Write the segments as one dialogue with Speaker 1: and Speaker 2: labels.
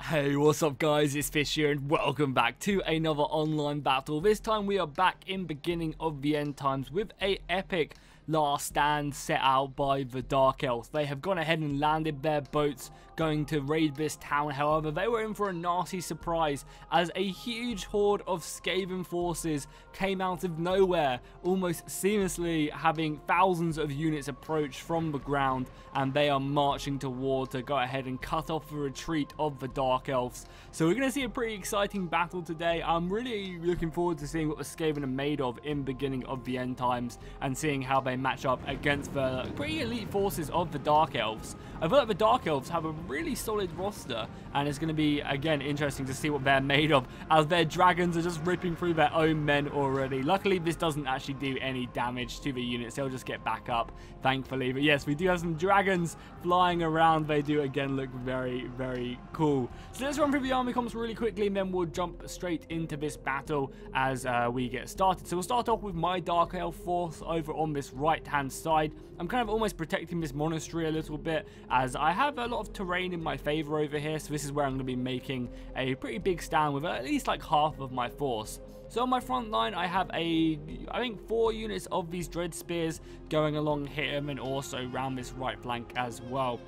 Speaker 1: Hey, what's up guys, it's Fish here and welcome back to another online battle. This time we are back in beginning of the end times with a epic last stand set out by the Dark Elves. They have gone ahead and landed their boats going to raid this town. However, they were in for a nasty surprise as a huge horde of Skaven forces came out of nowhere, almost seamlessly having thousands of units approach from the ground, and they are marching toward to go ahead and cut off the retreat of the Dark Elves. So we're going to see a pretty exciting battle today. I'm really looking forward to seeing what the Skaven are made of in beginning of the end times and seeing how they match up against the pretty elite forces of the Dark Elves. I feel like the Dark Elves have a really solid roster, and it's going to be, again, interesting to see what they're made of, as their dragons are just ripping through their own men already. Luckily, this doesn't actually do any damage to the units. They'll just get back up, thankfully. But yes, we do have some dragons flying around. They do, again, look very, very cool. So let's run through the army comps really quickly, and then we'll jump straight into this battle as we get started. So we'll start off with my Dark Elf force over on this right-hand side. I'm kind of almost protecting this monastery a little bit, as I have a lot of terrain in my favor over here, so this is where I'm going to be making a pretty big stand with at least like half of my force. So on my front line, I have I think 4 units of these dread spears going along here and also around this right flank as well.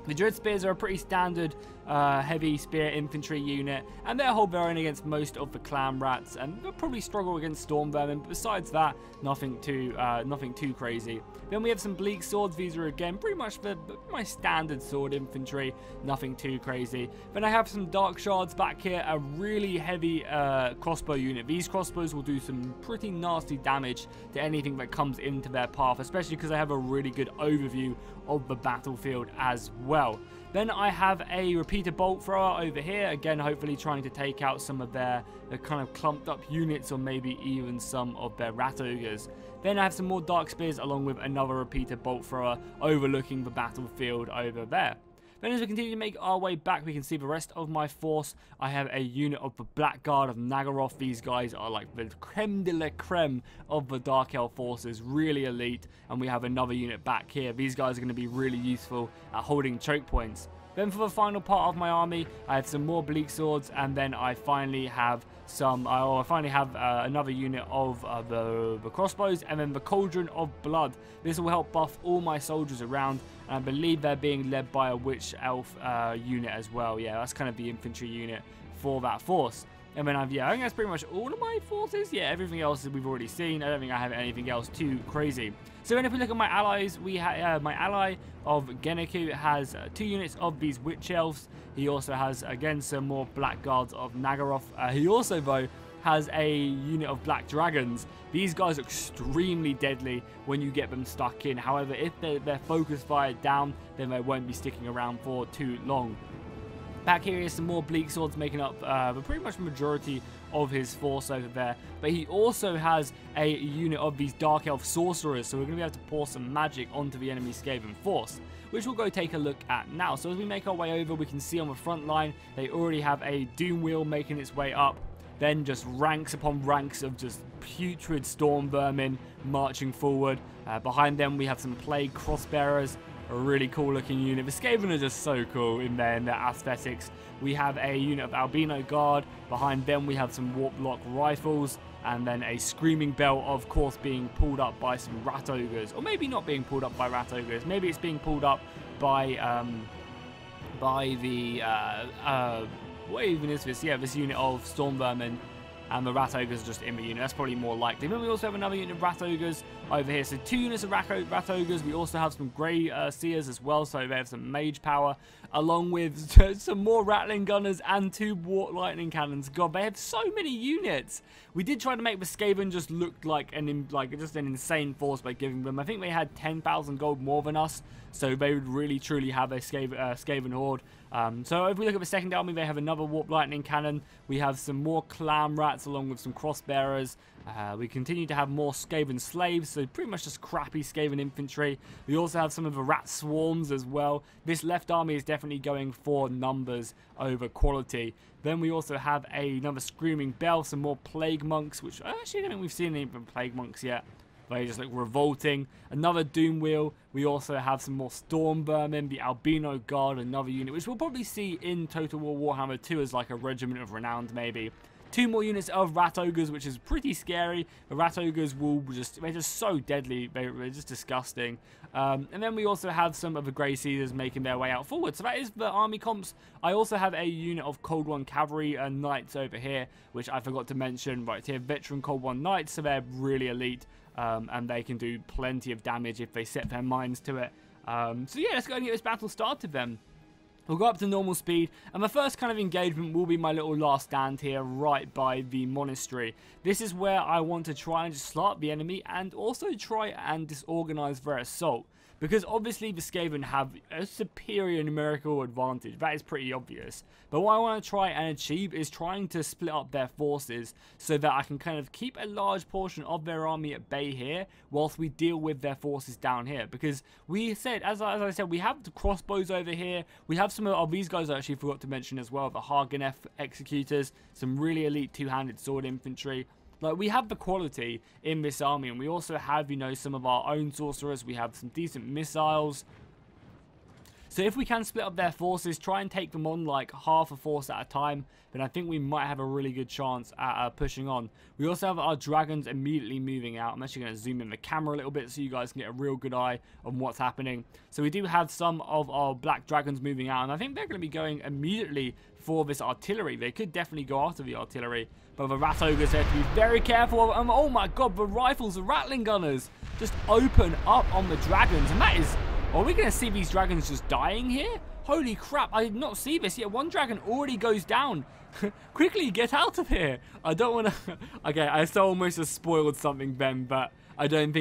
Speaker 1: The Dread Spears are a pretty standard heavy spear infantry unit, and they'll hold their own against most of the clan rats, and they'll probably struggle against storm vermin. But besides that, nothing too crazy. Then we have some bleak swords. These are again pretty much my standard sword infantry, nothing too crazy. Then I have some dark shards back here, a really heavy crossbow unit. These crossbows will do some pretty nasty damage to anything that comes into their path, especially because I have a really good overview of the battlefield as well. Then I have a repeater bolt thrower over here, again hopefully trying to take out some of their kind of clumped up units, or maybe even some of their rat ogres. Then I have some more dark spears along with another repeater bolt thrower overlooking the battlefield over there. Then as we continue to make our way back, we can see the rest of my force. I have a unit of the Black Guard of Nagaroth. These guys are like the creme de la creme of the Dark Elf forces, really elite. And we have another unit back here. These guys are going to be really useful at holding choke points. Then for the final part of my army, I have some more bleak swords, and then I finally have another unit of the crossbows, and then the Cauldron of Blood. This will help buff all my soldiers around, and I believe they're being led by a witch elf unit as well. Yeah, that's kind of the infantry unit for that force. And then I think that's pretty much all of my forces. Yeah, everything else we've already seen. I don't think I have anything else too crazy. So then if we look at my allies, we have my ally of Geneku has 2 units of these witch elves. He also has, again, some more black guards of Nagaroth. He also, though, has a unit of black dragons. These guys are extremely deadly when you get them stuck in. However, if they're focus fired down, then they won't be sticking around for too long. Back here is some more bleak swords making up pretty much the majority of his force over there. But he also has a unit of these Dark Elf sorcerers, so we're going to be able to pour some magic onto the enemy Skaven force, which we'll go take a look at now. So as we make our way over, we can see on the front line, they already have a Doom Wheel making its way up. Then just ranks upon ranks of just putrid storm vermin marching forward. Behind them, we have some Plague Crossbearers. A really cool looking unit. The Skaven are just so cool in their aesthetics. We have a unit of Albino Guard. Behind them we have some Warp Lock rifles, and then a Screaming Bell, of course, being pulled up by some Rat Ogres. Or maybe not being pulled up by Rat Ogres. Maybe it's being pulled up by the what even is this? Yeah, this unit of Storm Vermin. And the Rat Ogres are just in the unit. That's probably more likely. Then we also have another unit of Rat Ogres over here. So 2 units of Rat Ogres. We also have some Grey Seers as well. So they have some mage power, along with some more Rattling Gunners and 2 Warp Lightning Cannons. God, they have so many units. We did try to make the Skaven just look like just an insane force by giving them, I think they had 10,000 gold more than us. So they would really truly have a Skaven horde. So if we look at the second army, they have another Warp Lightning Cannon. We have some more Clam Rats along with some Crossbearers. We continue to have more Skaven Slaves, so pretty much just crappy Skaven infantry. We also have some of the Rat Swarms as well. This left army is definitely going for numbers over quality. Then we also have another Screaming Bell, some more Plague Monks, which I actually don't think we've seen any Plague Monks yet. They just look revolting. Another Doom Wheel. We also have some more Storm Vermin, the Albino Guard, another unit, which we'll probably see in Total War Warhammer 2 as like a Regiment of Renown maybe. 2 more units of Rat Ogres, which is pretty scary. The Rat Ogres they're just so deadly, they're just disgusting. And then we also have some of the Grey Seers making their way out forward. So that is the army comps. I also have a unit of Cold One Cavalry and Knights over here, which I forgot to mention right here. Veteran Cold One Knights, so they're really elite. And they can do plenty of damage if they set their minds to it. So yeah, let's go and get this battle started then. We'll go up to normal speed, and the first kind of engagement will be my little last stand here right by the monastery. This is where I want to try and just slap the enemy and also try and disorganize their assault. Because obviously the Skaven have a superior numerical advantage, that is pretty obvious. But what I want to try and achieve is trying to split up their forces so that I can kind of keep a large portion of their army at bay here whilst we deal with their forces down here. Because we said, as I said, we have the crossbows over here. We have some of these guys I actually forgot to mention as well, the Hagenef executors, some really elite two-handed sword infantry. Like, we have the quality in this army, and we also have, you know, some of our own sorcerers. We have some decent missiles. So if we can split up their forces, try and take them on like half a force at a time, then I think we might have a really good chance at pushing on. We also have our dragons immediately moving out. I'm actually going to zoom in the camera a little bit so you guys can get a real good eye on what's happening. So we do have some of our black dragons moving out, and I think they're going to be going immediately for this artillery. They could definitely go after the artillery, but the Rat Ogres have to be very careful. Oh my god, the rifles, the Rattling Gunners just open up on the dragons, and that is... Are we going to see these dragons just dying here? Holy crap, I did not see this yet. One dragon already goes down. Quickly, get out of here. I don't want to... Okay, I so almost just spoiled something then, but I don't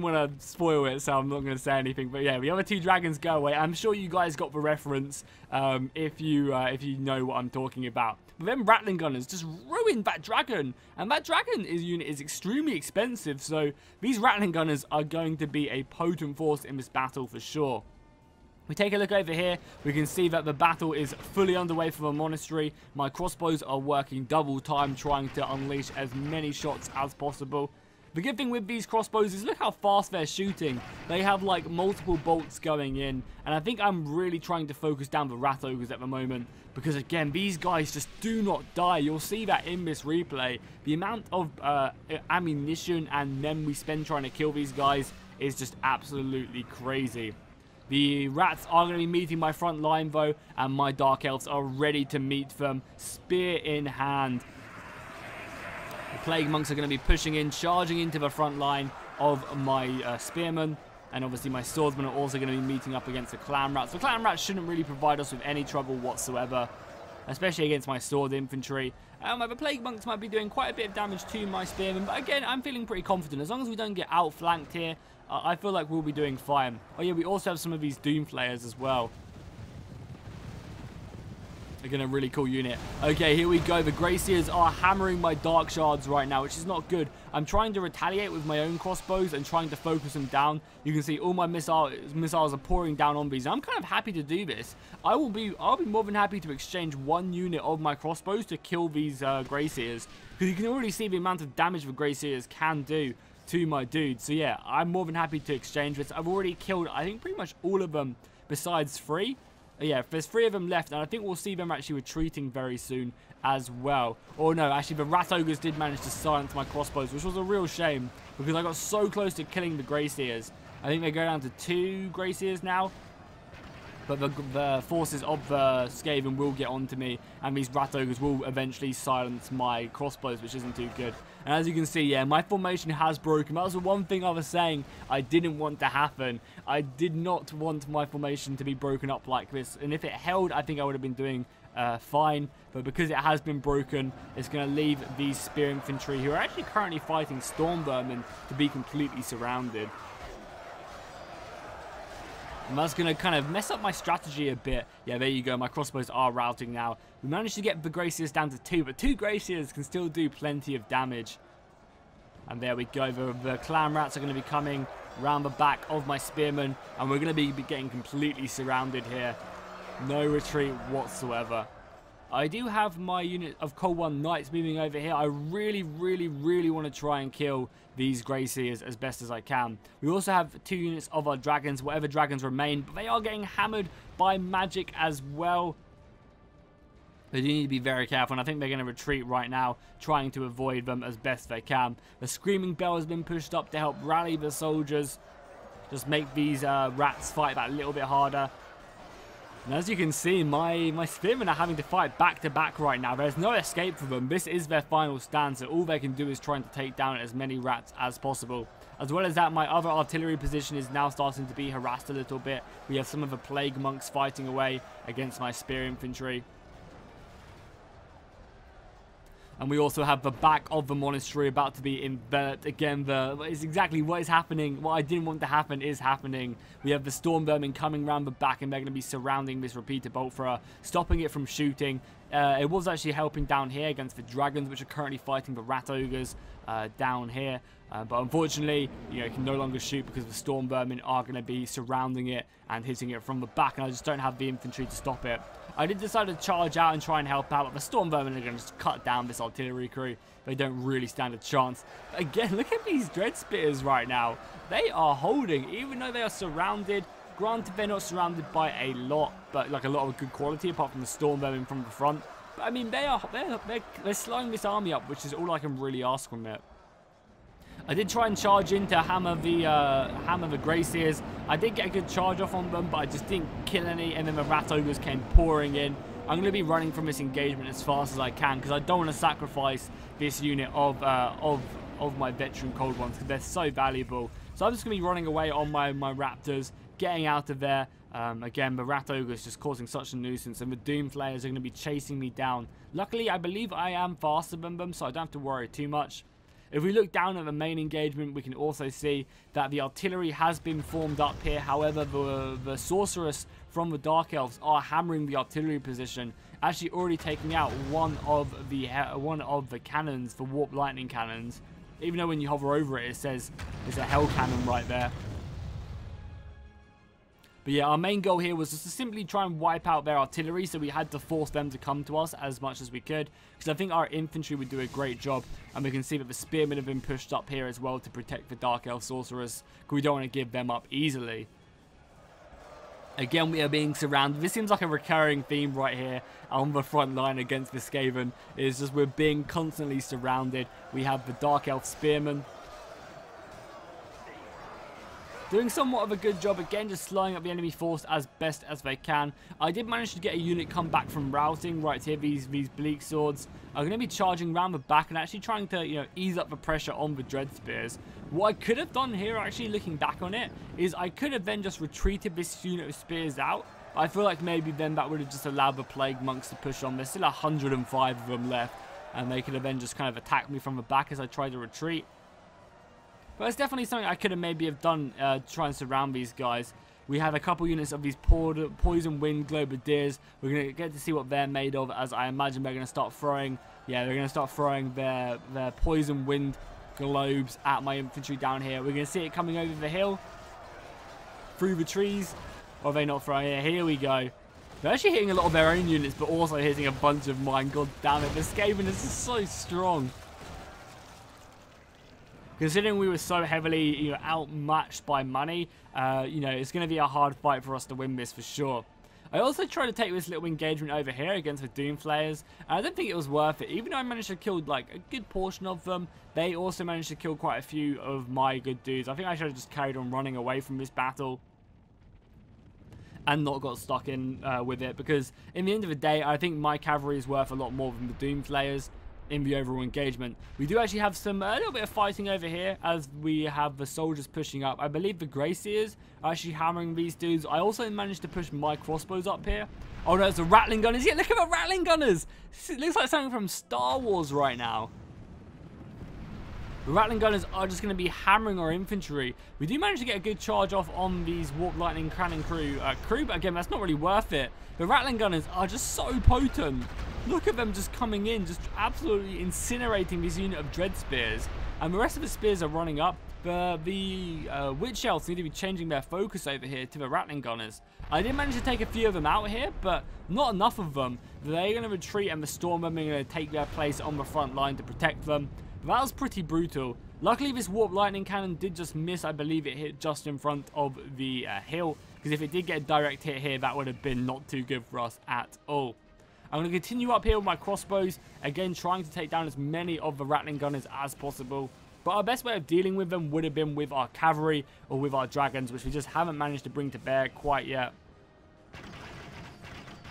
Speaker 1: want to spoil it, so I'm not going to say anything. But yeah, the other 2 dragons go away. I'm sure you guys got the reference if you know what I'm talking about. But then Rattling Gunners just ruined that dragon. And that dragon unit is extremely expensive. So these Rattling Gunners are going to be a potent force in this battle for sure. We take a look over here. We can see that the battle is fully underway for the monastery. My crossbows are working double time, trying to unleash as many shots as possible. The good thing with these crossbows is look how fast they're shooting. They have like multiple bolts going in, and I think I'm really trying to focus down the Rat Ogres at the moment, because again, these guys just do not die. You'll see that in this replay. The amount of ammunition and men we spend trying to kill these guys is just absolutely crazy. The rats are going to be meeting my front line though, and my Dark Elves are ready to meet them, spear in hand. The Plague Monks are going to be pushing in, charging into the front line of my Spearmen. And obviously my Swordsmen are also going to be meeting up against the Clan Rats. The Clan Rats shouldn't really provide us with any trouble whatsoever, especially against my Sword Infantry. The Plague Monks might be doing quite a bit of damage to my Spearmen, but again, I'm feeling pretty confident. As long as we don't get outflanked here, I feel like we'll be doing fine. Oh yeah, we also have some of these Doom Flayers as well. Again, a really cool unit. Okay, here we go. The Grey Seers are hammering my Dark Shards right now, which is not good. I'm trying to retaliate with my own crossbows and trying to focus them down. You can see all my missiles are pouring down on these. I'm kind of happy to do this. I'll be more than happy to exchange one unit of my crossbows to kill these Grey Seers, because you can already see the amount of damage the Grey Seers can do to my dudes. So yeah, I'm more than happy to exchange this. I've already killed, I think, pretty much all of them besides 3. Yeah, there's 3 of them left, and I think we'll see them actually retreating very soon as well. Or no, actually, the Rat Ogres did manage to silence my crossbows, which was a real shame, because I got so close to killing the Grey Seers. I think they go down to 2 Grey Seers now. But the forces of the Skaven will get onto me, and these Rat Ogres will eventually silence my crossbows, which isn't too good. And as you can see, yeah, my formation has broken. That was the one thing I was saying I didn't want to happen. I did not want my formation to be broken up like this. And if it held, I think I would have been doing fine. But because it has been broken, it's going to leave these Spear Infantry, who are actually currently fighting Storm Vermin, to be completely surrounded. And that's going to kind of mess up my strategy a bit. Yeah, there you go. My crossbows are routing now. We managed to get the Grey Seers down to 2, but 2 Grey Seers can still do plenty of damage. And there we go. The Clan Rats are going to be coming round the back of my Spearmen, and we're going to be getting completely surrounded here. No retreat whatsoever. I do have my unit of Cold One Knights moving over here. I really want to try and kill these Grey Seers as best as I can. We also have 2 units of our dragons, whatever dragons remain, but they are getting hammered by magic as well. They do need to be very careful, and I think they're going to retreat right now, trying to avoid them as best they can. The Screaming Bell has been pushed up to help rally the soldiers, just make these rats fight that a little bit harder. And as you can see, my spearmen are having to fight back to back right now. There's no escape for them. This is their final stand, so all they can do is trying to take down as many rats as possible. As well as that, my other artillery position is now starting to be harassed a little bit. We have some of the plague monks fighting away against my spear infantry. And we also have the back of the monastery about to be enveloped. Again, it's exactly what is happening. What I didn't want to happen is happening. We have the storm vermin coming around the back, and they're going to be surrounding this repeater bolt thrower, stopping it from shooting. It was actually helping down here against the dragons, which are currently fighting the rat ogres down here. But unfortunately, it can no longer shoot because the storm vermin are going to be surrounding it and hitting it from the back, and I just don't have the infantry to stop it. I did decide to charge out and try and help out, but the storm vermin are going to just cut down this artillery crew. They don't really stand a chance. Again, look at these dread spears right now. They are holding, even though they are surrounded. Granted, they're not surrounded by a lot, but like a lot of good quality, apart from the storm vermin from the front. But I mean, they're slowing this army up, which is all I can really ask from it. I did try and charge in to hammer the Grey Seers. I did get a good charge off on them, but I just didn't kill any, and then the rat ogres came pouring in. I'm going to be running from this engagement as fast as I can, because I don't want to sacrifice this unit of my veteran Cold Ones, because they're so valuable. So I'm just going to be running away on my raptors, getting out of there. Again, the rat ogres just causing such a nuisance, and the doom flayers are going to be chasing me down. Luckily, I believe I am faster than them, so I don't have to worry too much. If we look down at the main engagement, we can also see that the artillery has been formed up here. However, the sorceress from the Dark Elves are hammering the artillery position, actually already taking out one of the cannons, the warp lightning cannons. Even though when you hover over it, it says it's a hell cannon right there. But yeah, our main goal here was just to simply try and wipe out their artillery, so we had to force them to come to us as much as we could, because I think our infantry would do a great job, and we can see that the spearmen have been pushed up here as well to protect the Dark Elf Sorceress, because we don't want to give them up easily. Again, we are being surrounded. This seems like a recurring theme right here on the front line against the Skaven. It's just we're being constantly surrounded. We have the Dark Elf Spearmen doing somewhat of a good job, again, just slowing up the enemy force as best as they can. I did manage to get a unit come back from routing right here, these bleak swords. I'm going to be charging around the back and actually trying to, ease up the pressure on the dread spears. What I could have done here, actually looking back on it, is I could have then just retreated this unit of spears out. I feel like maybe then that would have just allowed the plague monks to push on. There's still 105 of them left, and they could have then just kind of attacked me from the back as I tried to retreat. But it's definitely something I could have maybe have done to try and surround these guys. We have a couple units of these poison wind globadiers. We're going to get to see what they're made of, as I imagine they're going to start throwing, they're going to start throwing their poison wind globes at my infantry down here. We're going to see it coming over the hill, through the trees. Or are they not throwing it? Here we go. They're actually hitting a lot of their own units, but also hitting a bunch of mine. God damn it, the Skaven is just so strong. Considering we were so heavily, outmatched by money, it's going to be a hard fight for us to win this for sure. I also tried to take this little engagement over here against the Doomflayers, and I don't think it was worth it. Even though I managed to kill, like, a good portion of them, they also managed to kill quite a few of my good dudes. I think I should have just carried on running away from this battle and not got stuck in with it, because in the end of the day, I think my cavalry is worth a lot more than the Doomflayers in the overall engagement. We do actually have a little bit of fighting over here, as we have the soldiers pushing up. I believe the Grey Seers are actually hammering these dudes. I also managed to push my crossbows up here. Oh no, it's the Rattling Gunners. Yeah, look at the Rattling Gunners. It looks like something from Star Wars right now. The Rattling Gunners are just going to be hammering our infantry. We do manage to get a good charge off on these Warp Lightning Cannon crew, but again, that's not really worth it. The Rattling Gunners are just so potent. Look at them just coming in, just absolutely incinerating this unit of Dread Spears. And the rest of the spears are running up. the Witch Elves need to be changing their focus over here to the Rattling Gunners. I did manage to take a few of them out here, but not enough of them. They're going to retreat, and the Stormmen are going to take their place on the front line to protect them. That was pretty brutal. Luckily, this Warp Lightning Cannon did just miss. I believe it hit just in front of the hill, because if it did get a direct hit here, that would have been not too good for us at all. I'm going to continue up here with my crossbows, again trying to take down as many of the Rattling Gunners as possible. But our best way of dealing with them would have been with our cavalry or with our dragons, which we just haven't managed to bring to bear quite yet.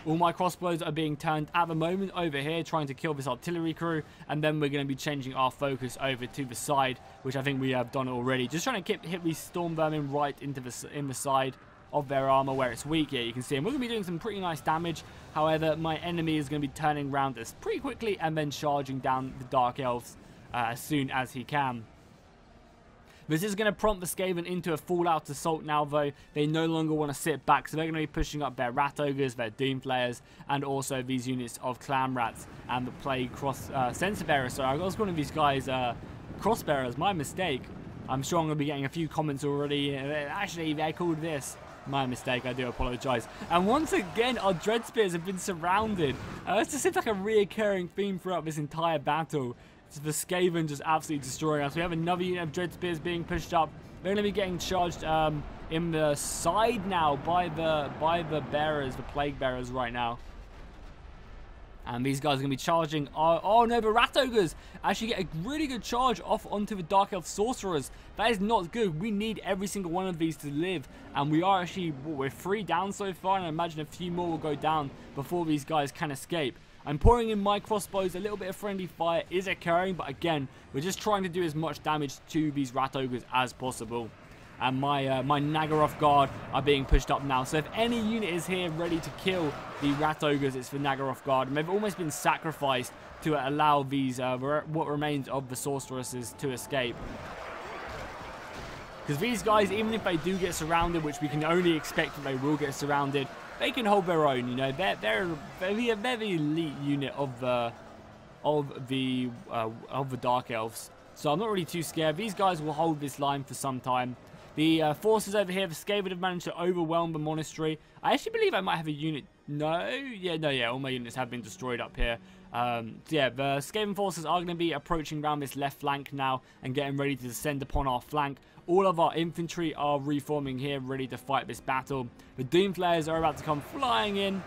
Speaker 1: All my crossbows are being turned at the moment over here, trying to kill this artillery crew, and then we're going to be changing our focus over to the side, which I think we have done already. Just trying to hit these storm vermin right into the side of their armor where it's weak. Here you can see, and we're going to be doing some pretty nice damage. However, my enemy is going to be turning around us pretty quickly and then charging down the Dark Elves as soon as he can. This is going to prompt the Skaven into a full-out assault now, though. They no longer want to sit back, so they're going to be pushing up their Rat Ogres, their Doom Flayers, and also these units of Clan Rats and the Plague Sensor Bearers. So I was calling these guys Cross Bearers, my mistake. I'm sure I'm going to be getting a few comments already. Actually, they're called this. My mistake, I do apologise. And once again, our Dread Spears have been surrounded. This just seems like a reoccurring theme throughout this entire battle. It's the Skaven just absolutely destroying us. We have another unit of Dread Spears being pushed up. They're going to be getting charged in the side now by the bearers, the Plague Bearers right now. And these guys are going to be charging. Oh no, the Rat Ogres actually get a really good charge off onto the Dark Elf Sorcerers. That is not good. We need every single one of these to live. And we are actually, we're 3 down so far. And I imagine a few more will go down before these guys can escape. I'm pouring in my crossbows. A little bit of friendly fire is occurring. But again, we're just trying to do as much damage to these Rat Ogres as possible. And my Nagaroth Guard are being pushed up now. So if any unit is here ready to kill the Rat Ogres, it's the Nagaroth Guard. And they've almost been sacrificed to allow these what remains of the Sorceresses to escape. Because these guys, even if they do get surrounded, which we can only expect that they will get surrounded, they can hold their own. You know, they're the elite unit of the Dark Elves. So I'm not really too scared. These guys will hold this line for some time. The forces over here, the Skaven have managed to overwhelm the monastery. I actually believe I might have a unit. No, yeah, all my units have been destroyed up here. So yeah, the Skaven forces are going to be approaching around this left flank now and getting ready to descend upon our flank. All of our infantry are reforming here, ready to fight this battle. The Doom Flayers are about to come flying in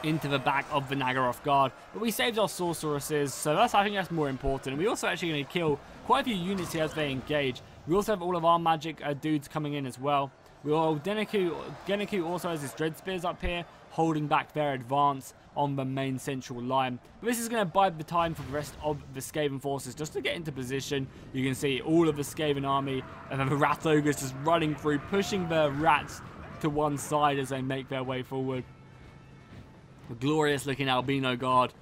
Speaker 1: into the back of the Nagaroth Guard, but we saved our Sorceresses, so I think that's more important. And we also actually going to kill quite a few units here as they engage. We also have all of our magic dudes coming in as well. Geneku also has his Dread Spears up here, holding back their advance on the main central line. But this is going to bide the time for the rest of the Skaven forces just to get into position. You can see all of the Skaven army and then the Rat Ogres just running through, pushing the rats to one side as they make their way forward. The glorious looking Albino Guard.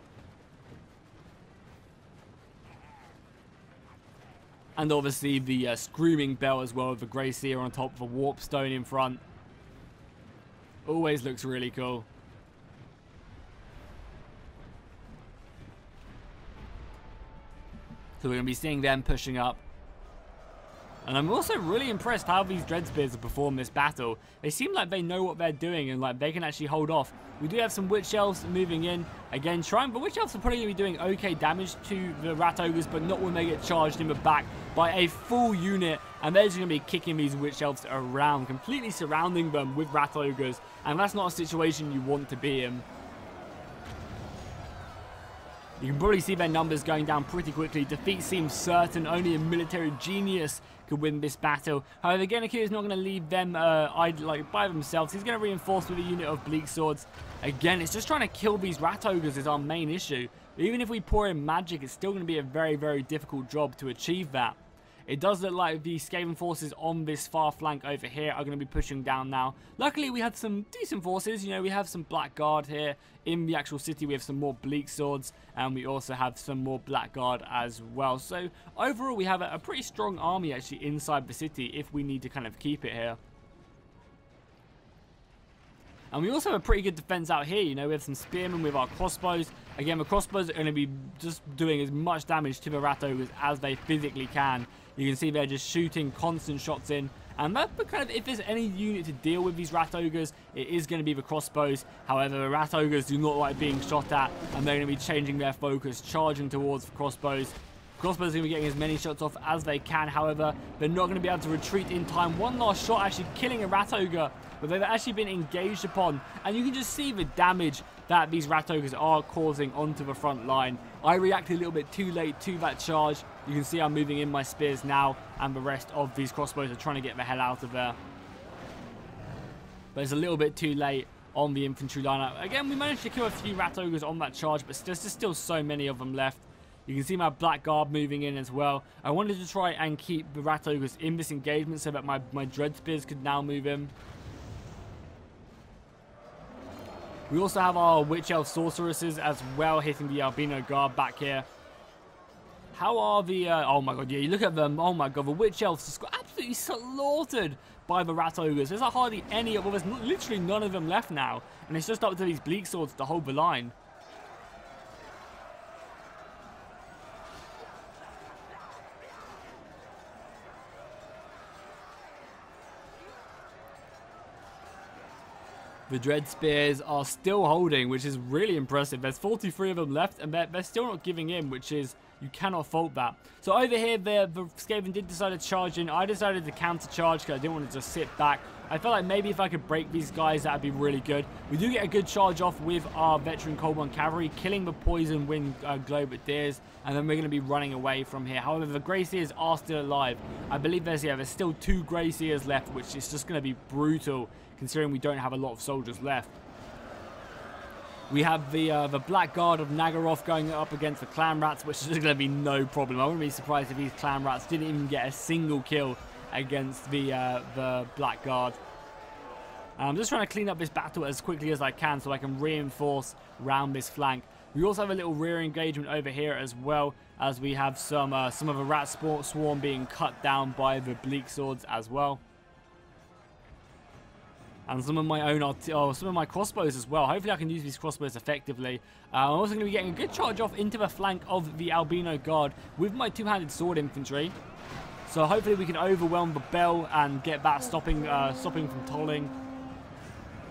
Speaker 1: And obviously the Screaming Bell as well, with the Grey Seer on top, the Warp Stone in front. Always looks really cool. So we're going to be seeing them pushing up. And I'm also really impressed how these Dread Spears have performed this battle. They seem like they know what they're doing and like they can actually hold off. We do have some Witch Elves moving in. Again, but Witch Elves are probably going to be doing okay damage to the Rat Ogres, but not when they get charged in the back by a full unit. And they're just going to be kicking these Witch Elves around, completely surrounding them with Rat Ogres. And that's not a situation you want to be in. You can probably see their numbers going down pretty quickly. Defeat seems certain. Only a military genius could win this battle. However, Geneku is not going to leave them by themselves. He's going to reinforce with a unit of Bleak Swords. Again, it's just trying to kill these Rat Ogres is our main issue. Even if we pour in magic, it's still going to be a very, very difficult job to achieve that. It does look like the Skaven forces on this far flank over here are going to be pushing down now. Luckily, we had some decent forces. You know, we have some Blackguard here in the actual city. We have some more Bleak Swords, and we also have some more Blackguard as well. So, overall, we have a pretty strong army, actually, inside the city if we need to kind of keep it here. And we also have a pretty good defense out here. You know, we have some spearmen with our crossbows. Again, the crossbows are going to be just doing as much damage to the Rat Ogres as they physically can. You can see they're just shooting constant shots in. And that kind of, if there's any unit to deal with these rat ogres, it is going to be the crossbows. However, the rat ogres do not like being shot at, and they're going to be changing their focus, charging towards the crossbows. Crossbows are going to be getting as many shots off as they can. However, they're not going to be able to retreat in time. One last shot actually killing a rat ogre, but they've actually been engaged upon. And you can just see the damage that these rat ogres are causing onto the front line. I reacted a little bit too late to that charge. You can see I'm moving in my spears now, and the rest of these crossbows are trying to get the hell out of there. But it's a little bit too late on the infantry line. Again, we managed to kill a few rat ogres on that charge, but there's still so many of them left. You can see my black guard moving in as well. I wanted to try and keep the rat ogres in this engagement so that my dread spears could now move in. We also have our witch elf sorceresses as well hitting the albino guard back here. How are the... oh my god, yeah, you look at them. Oh my god, the witch elves just got absolutely slaughtered by the rat ogres. There's hardly any... well, there's literally none of them left now. And it's just up to these bleak swords to hold the line. The dread spears are still holding, which is really impressive. There's 43 of them left, and they're still not giving in, which is... you cannot fault that. So over here, the Skaven did decide to charge in. I decided to counter charge because I didn't want to just sit back. I felt like maybe if I could break these guys, that would be really good. We do get a good charge off with our veteran Cold cavalry, killing the poison wind globadiers, and then we're going to be running away from here. However, the Grey Seers are still alive. I believe there's still 2 Grey Seers left, which is just going to be brutal, considering we don't have a lot of soldiers left. We have the Black Guard of Nagaroth going up against the Clan Rats, which is going to be no problem. I wouldn't be surprised if these Clan Rats didn't even get a single kill against the Black Guard. I'm just trying to clean up this battle as quickly as I can so I can reinforce around this flank. We also have a little rear engagement over here as well, as we have some of the Rat Swarm being cut down by the Bleak Swords as well. And some of my own, some of my crossbows as well. Hopefully I can use these crossbows effectively. I'm also going to be getting a good charge off into the flank of the Albino Guard with my two-handed sword infantry. So hopefully we can overwhelm the bell and get that stopping from tolling.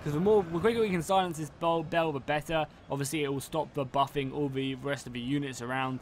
Speaker 1: Because the quicker we can silence this bell, the better. Obviously it will stop the buffing all the rest of the units around.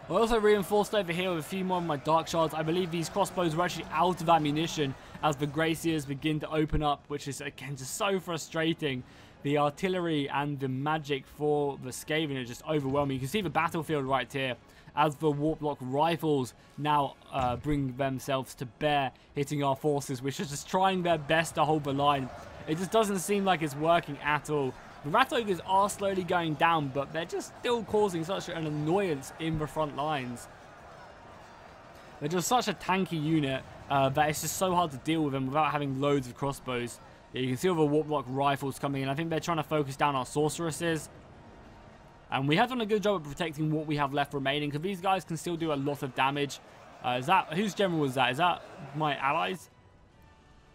Speaker 1: I also reinforced over here with a few more of my Dark Shards. I believe these crossbows were actually out of ammunition as the Grey Seers begin to open up, which is, again, just so frustrating. The artillery and the magic for the Skaven are just overwhelming. You can see the battlefield right here as the Warplock rifles now bring themselves to bear, hitting our forces, which are just trying their best to hold the line. It just doesn't seem like it's working at all. The Rat Ogres are slowly going down, but they're just still causing such an annoyance in the front lines. They're just such a tanky unit that it's just so hard to deal with them without having loads of crossbows. Yeah, you can see all the Warplock rifles coming in. I think they're trying to focus down our sorceresses. And we have done a good job of protecting what we have left remaining, because these guys can still do a lot of damage. Whose general was that? Is that my allies?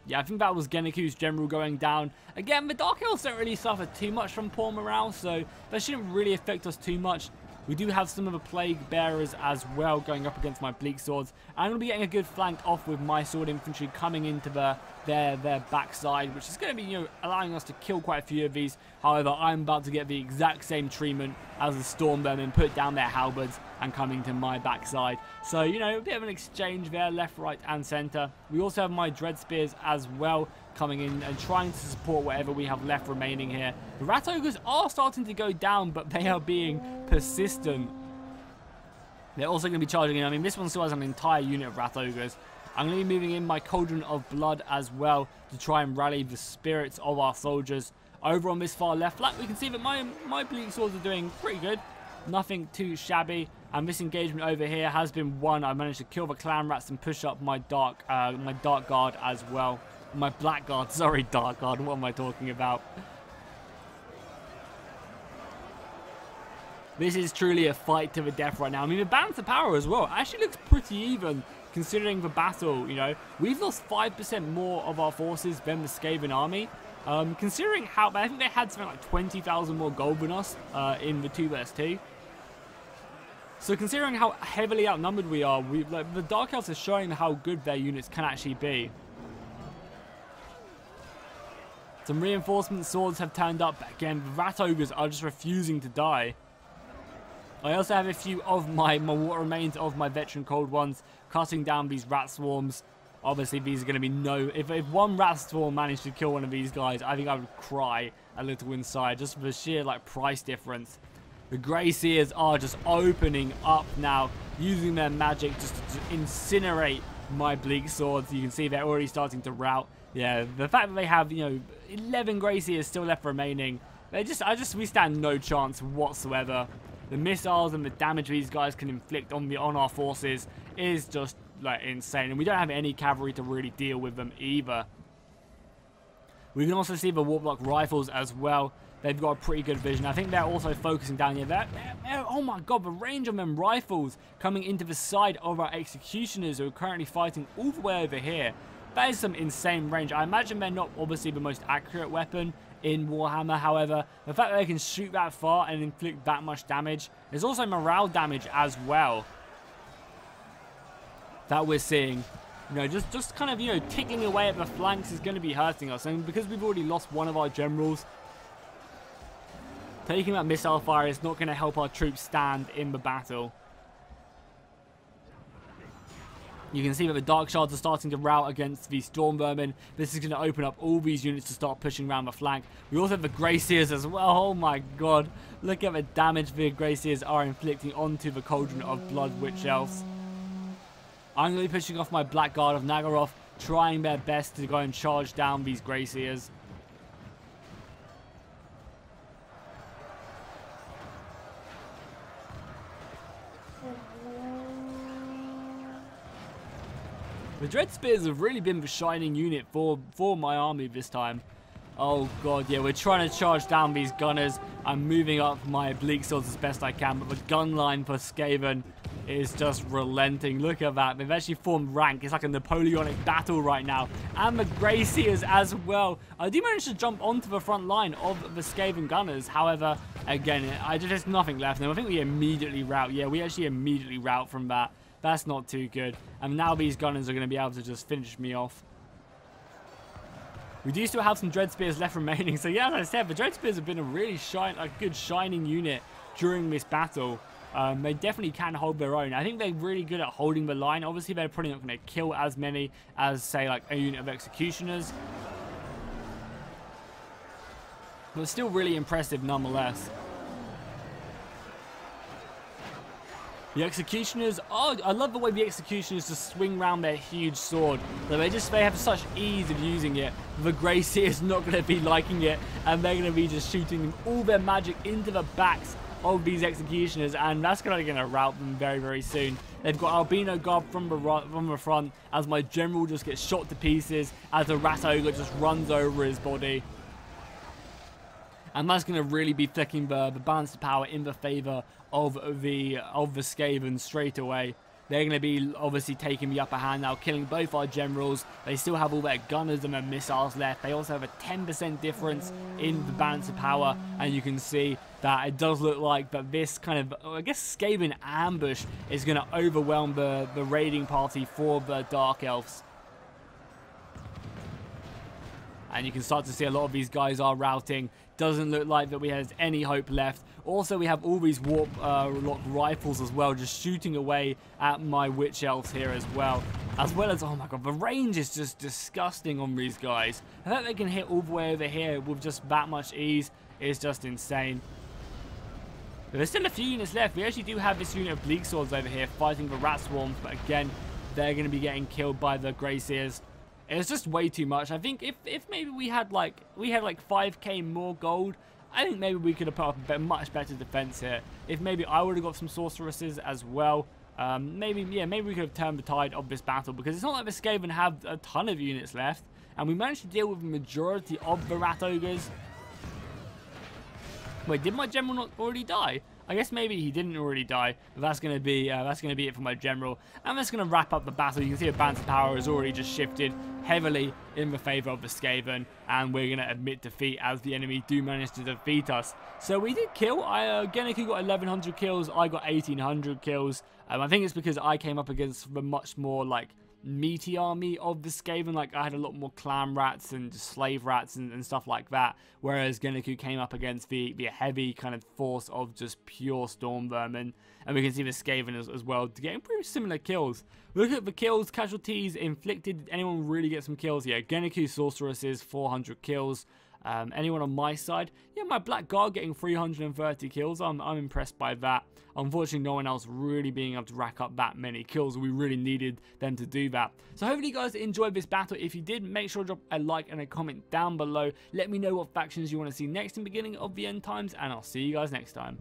Speaker 1: Yeah, I think that was Geniku's general going down. Again, the Dark Elves don't really suffer too much from poor morale, so that shouldn't really affect us too much. We do have some of the Plague Bearers as well going up against my Bleak Swords. I'm going to be getting a good flank off with my Sword Infantry coming into their backside, which is going to be, allowing us to kill quite a few of these. However, I'm about to get the exact same treatment as the Stormvermin, put down their halberds and coming to my backside. So, a bit of an exchange there, left, right, and centre. We also have my Dread Spears as well coming in and trying to support whatever we have left remaining here. The Rat Ogres are starting to go down, but they are being persistent. They're also going to be charging in. I mean, this one still has an entire unit of Rat Ogres. I'm going to be moving in my Cauldron of Blood as well to try and rally the spirits of our soldiers. Over on this far left flank, we can see that my Bleak Swords are doing pretty good. Nothing too shabby. And this engagement over here has been won. I managed to kill the Clan Rats and push up my Dark Guard as well. My Black Guard, sorry, Dark Guard, what am I talking about? This is truly a fight to the death right now. I mean, the balance of power as well actually looks pretty even, considering the battle, We've lost 5% more of our forces than the Skaven army. Considering how, I think they had something like 20,000 more gold than us in the 2 vs 2. So considering how heavily outnumbered we are, the Dark Elves are showing how good their units can actually be. Some reinforcement swords have turned up, but again, the Rat Ogres are just refusing to die. I also have a few of what remains of my veteran cold ones cutting down these rat swarms. Obviously, these are going to be no... If one rat swarm managed to kill one of these guys, I think I would cry a little inside, just for the sheer price difference. The Grey Seers are just opening up now, using their magic just to incinerate my Bleak Swords. You can see they're already starting to rout. Yeah, the fact that they have, 11 Grey Seers still left remaining, we stand no chance whatsoever. The missiles and the damage these guys can inflict on our forces is just insane, and we don't have any cavalry to really deal with them either. We can also see the Warlock rifles as well. They've got a pretty good vision. I think they're also focusing down here. Oh my god, the range of them rifles coming into the side of our executioners who are currently fighting all the way over here. That is some insane range. I imagine they're not obviously the most accurate weapon in Warhammer. However, the fact that they can shoot that far and inflict that much damage, there's also morale damage as well that we're seeing. Just kind of, ticking away at the flanks is going to be hurting us. And because we've already lost one of our generals, taking that missile fire is not going to help our troops stand in the battle. You can see that the Dark Shards are starting to rout against the Storm Vermin. This is going to open up all these units to start pushing around the flank. We also have the Grey Seers as well. Oh my god. Look at the damage the Grey Seers are inflicting onto the Cauldron of Blood Witch Elves. I'm going to be pushing off my Blackguard of Nagaroth, trying their best to go and charge down these Grey Seers. The Dread Spears have really been the shining unit for my army this time. Oh god, yeah, we're trying to charge down these gunners. I'm moving up my Bleak Swords as best I can, but the gun line for Skaven is just relenting. Look at that. They've actually formed rank. It's like a Napoleonic battle right now. And the Grey Seers as well. I do manage to jump onto the front line of the Skaven gunners. However, again, there's nothing left. And I think we immediately rout. Yeah, we actually immediately rout from that. That's not too good. And now these gunners are going to be able to just finish me off. We do still have some Dread Spears left remaining. So yeah, as I said, the Dread Spears have been a really good shining unit during this battle. They definitely can hold their own. I think they're really good at holding the line. Obviously, they're probably not going to kill as many as, say, like a unit of Executioners. But still really impressive nonetheless. The Executioners, oh, I love the way the Executioners just swing around their huge sword. They have such ease of using it. The Grey Seers not going to be liking it, and they're going to be just shooting all their magic into the backs of these Executioners, and that's going to rout them very, very soon. They've got Albino Guard from the front, as my general just gets shot to pieces, as the Rat Ogre just runs over his body. And that's going to really be flicking the balance of power in the favour of the Skaven straight away. They're going to be obviously taking the upper hand now, killing both our generals. They still have all their gunners and their missiles left. They also have a 10% difference in the balance of power. And you can see that it does look like that this kind of, I guess, Skaven ambush is going to overwhelm the raiding party for the Dark Elves. And you can start to see a lot of these guys are routing. Doesn't look like that we have any hope left. Also, we have all these warp lock rifles as well, just shooting away at my Witch Elves here as well. As well as, oh my god, the range is just disgusting on these guys. The fact they can hit all the way over here with just that much ease is just insane. But there's still a few units left. We actually do have this unit of Bleak Swords over here fighting the Rat Swarms, but again, they're going to be getting killed by the Grey Seers. It's just way too much. I think if maybe we had like 5k more gold, I think maybe we could have put up a much better defense here. If maybe I would have got some sorceresses as well, maybe we could have turned the tide of this battle, because it's not like the Skaven have a ton of units left, and we managed to deal with the majority of the Rat Ogres. Wait, did my general not already die? I guess maybe he didn't already die. But that's gonna be it for my general. And that's gonna wrap up the battle. You can see the balance of power has already just shifted heavily in the favor of the Skaven, and we're gonna admit defeat as the enemy do manage to defeat us. So we did kill. Gennaku got 1100 kills. I got 1800 kills. I think it's because I came up against the much more like meaty army of the Skaven. Like I had a lot more clan rats and just slave rats and stuff like that, whereas Gennaku came up against the heavy kind of force of just pure storm vermin. And we can see the Skaven as well getting pretty similar kills. Look at the kills, casualties inflicted. Did anyone really get some kills? Yeah, Gennaku sorceresses 400 kills. Anyone on my side? Yeah, my Black Guard getting 330 kills. I'm impressed by that. Unfortunately, no one else really being able to rack up that many kills. We really needed them to do that. So hopefully you guys enjoyed this battle. If you did, make sure to drop a like and a comment down below. Let me know what factions you want to see next in the beginning of the end times, and I'll see you guys next time.